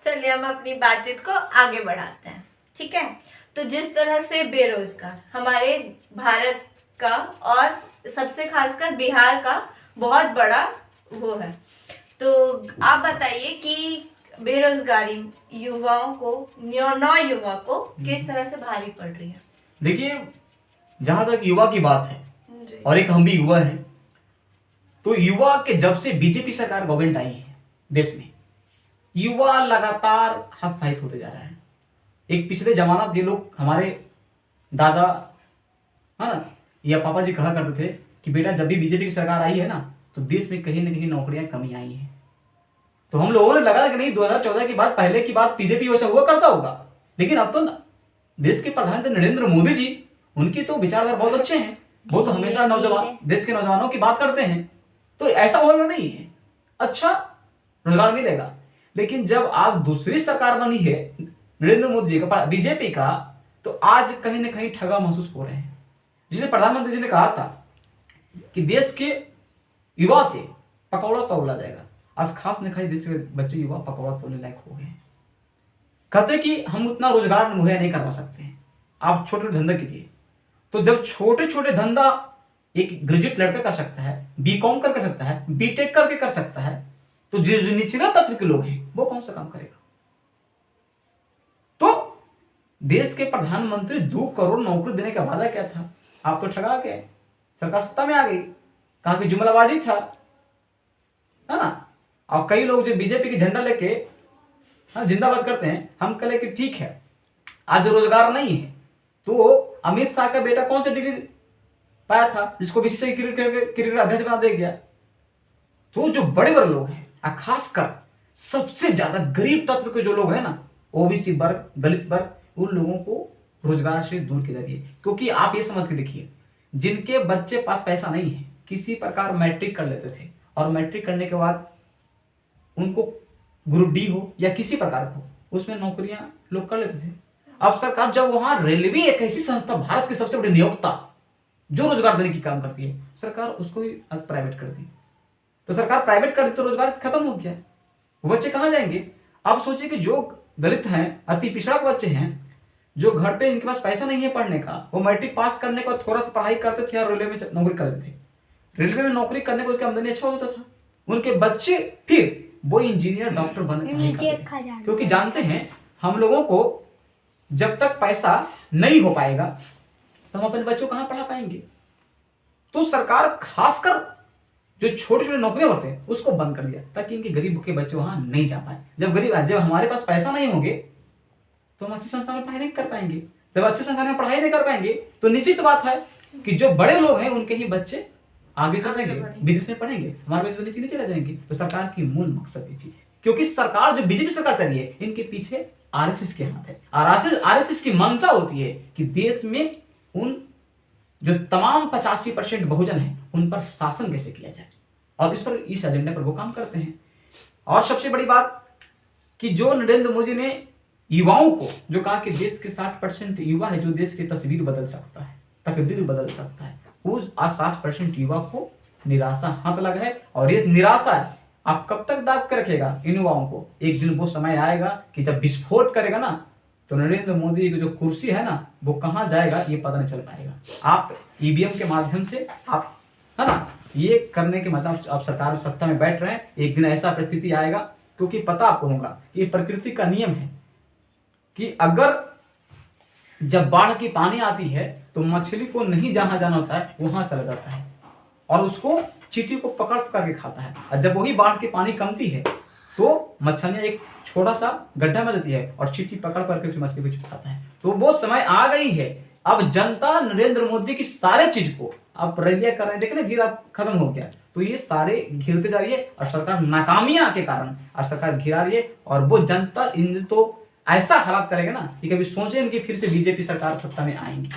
चलिए हम अपनी बातचीत को आगे बढ़ाते हैं, ठीक है। तो जिस तरह से बेरोजगार हमारे भारत का और सबसे खासकर बिहार का बहुत बड़ा वो है, तो आप बताइए कि बेरोजगारी युवाओं को, नौ युवा को किस तरह से भारी पड़ रही है। देखिए, जहां तक युवा की बात है जी। और एक हम भी युवा हैं, तो युवा के जब से बीजेपी सरकार गवर्नमेंट आई है देश में, युवा लगातार हतोत्साहित होते जा रहा है। एक पिछले जमाना थे, लोग हमारे दादा है ना या पापा जी कहा करते थे कि बेटा जब भी बीजेपी की सरकार आई है ना, तो देश में कहीं ना कहीं नौकरियां कमी आई हैं। तो हम लोगों ने लगा कि नहीं 2014 की बात, पहले की बात बीजेपी वैसा हुआ करता होगा, लेकिन अब तो देश के प्रधानमंत्री नरेंद्र मोदी जी, उनकी तो विचारधारा बहुत अच्छे हैं। वो तो हमेशा नौजवान, देश के नौजवानों की बात करते हैं, तो ऐसा होना नहीं है, अच्छा रोजगार मिलेगा। लेकिन जब आप दूसरी सरकार बनी है नरेंद्र मोदी जी का, बीजेपी का, तो आज कहीं ना कहीं ठगा महसूस हो रहे हैं। जिसने प्रधानमंत्री जी ने कहा था कि देश के युवा से पकौड़ा तोड़ा जाएगा, आज खास ने कहा देश के बच्चे युवा पकौड़ा तोड़ने लायक हो गए हैं। कहते कि हम उतना रोजगार मुहैया नहीं करवा सकते हैं, आप छोटे धंधा कीजिए। तो जब छोटे छोटे धंधा एक ग्रेजुएट लड़का कर सकता है, बीकॉम कर सकता है, बीटेक करके कर सकता है, तो जो निचला तत्व के लोग हैं वो कौन सा काम करेगा। तो देश के प्रधानमंत्री 2 करोड़ नौकरी देने का वादा क्या था, आप तो ठगा गए। सरकार सत्ता में आ गई, कहा कि जुमलाबाजी था, है ना। और कई लोग जो बीजेपी की झंडा लेके जिंदाबाद करते हैं, हम कहे कि ठीक है आज रोजगार नहीं है, तो अमित शाह का बेटा कौन सी डिग्री पाया था जिसको बीसीसीआई क्रिकेट अध्यक्ष बना दे गया। तो जो बड़े बड़े लोग हैं, खासकर सबसे ज्यादा गरीब तत्व के जो लोग हैं ना, ओबीसी वर्ग, दलित वर्ग, उन लोगों को रोजगार से दूर किया जाती है। क्योंकि आप ये समझ के देखिए, जिनके बच्चे पास पैसा नहीं है, किसी प्रकार मैट्रिक कर लेते थे और मैट्रिक करने के बाद उनको ग्रुप डी हो या किसी प्रकार हो, उसमें नौकरियां लोग कर लेते थे। अब सरकार जब वहां रेलवे एक ऐसी संस्था, भारत की सबसे बड़ी नियोक्ता जो रोजगार देने की काम करती है, सरकार उसको भी प्राइवेट कर दी। तो सरकार प्राइवेट कर दी तो रोजगार खत्म हो गया, वो बच्चे कहां जाएंगे। अब सोचिए कि जो दलित हैं, अति पिछड़ा के बच्चे हैं, जो घर पे इनके पास पैसा नहीं है पढ़ने का, वो मैट्रिक पास करने के बाद थोड़ा सा पढ़ाई करते थे और रेलवे में नौकरी करते थे। रेलवे में नौकरी करने को उसकी आमदनी अच्छा होता था, उनके बच्चे फिर वो इंजीनियर, डॉक्टर बनने का, क्योंकि जानते हैं हम लोगों को जब तक पैसा नहीं हो पाएगा तो हम अपने बच्चों को कहां पढ़ा पाएंगे। तो सरकार खासकर जो छोटे छोटे नौकरियां होते हैं उसको बंद कर दिया, ताकि इनके गरीब के बच्चे वहां नहीं जा पाए। जब हमारे पास पैसा नहीं होंगे तो हम अच्छी संस्था में पढ़ाई नहीं कर पाएंगे। जब अच्छी संस्था में पढ़ाई नहीं कर पाएंगे तो निश्चित बात है कि जो बड़े लोग हैं उनके ही बच्चे आगे चल जाएंगे, विदेश में पढ़ेंगे, हमारे बच्चे तो नीचे नीचे रह जाएंगे। तो सरकार की मूल मकसद ये चीज है, क्योंकि सरकार जो बीजेपी सरकार चल रही है, इनके पीछे आरएसएस के हाथ है। और आरएसएस की मंशा होती है कि देश में उन जो तमाम 85% बहुजन है उन पर शासन कैसे किया जाए, और इस एजेंडे पर वो काम करते हैं। और सबसे बड़ी बात कि जो नरेंद्र मोदी ने युवाओं को जो कहा कि देश के 60% युवा है जो देश की तस्वीर बदल सकता है, तकदीर बदल सकता है, उस 60% युवा को निराशा हाथ लगा है। और ये निराशा है, आप कब तक दाब कर रखेगा इन युवाओं को। एक दिन वो समय आएगा कि जब विस्फोट करेगा ना, तो नरेंद्र मोदी की जो कुर्सी है ना, वो कहां जाएगा ये पता नहीं चल पाएगा। आप ईवीएम के माध्यम से आप, है ना, ये करने के मतलब आप सरकार सत्ता में बैठ रहे हैं, एक दिन ऐसा परिस्थिति आएगा, क्योंकि पता आपको होगा ये प्रकृति का नियम है कि अगर जब बाढ़ की पानी आती है तो मछली को नहीं जहां जाना होता है वहां चला जाता है और उसको चींटी को पकड़ पकड़ के खाता है। और जब वही बाढ़ की पानी कमती है तो मछलियां एक छोटा सा गड्ढा में जाती है और चींटी पकड़ पकड़ के मछली को चिपकाता है। तो वो समय आ गई है, अब जनता नरेंद्र मोदी की सारे चीज को अब रैलियां कर रहे हैं, देखने भीड़ अब खत्म हो गया, तो ये सारे घिरते जा रही है और सरकार नाकामियां के कारण और सरकार घिरा रही है। और वो जनता इन तो ऐसा हालात करेगा ना कि कभी सोचे इनकी फिर से बीजेपी सरकार सत्ता में आएंगी।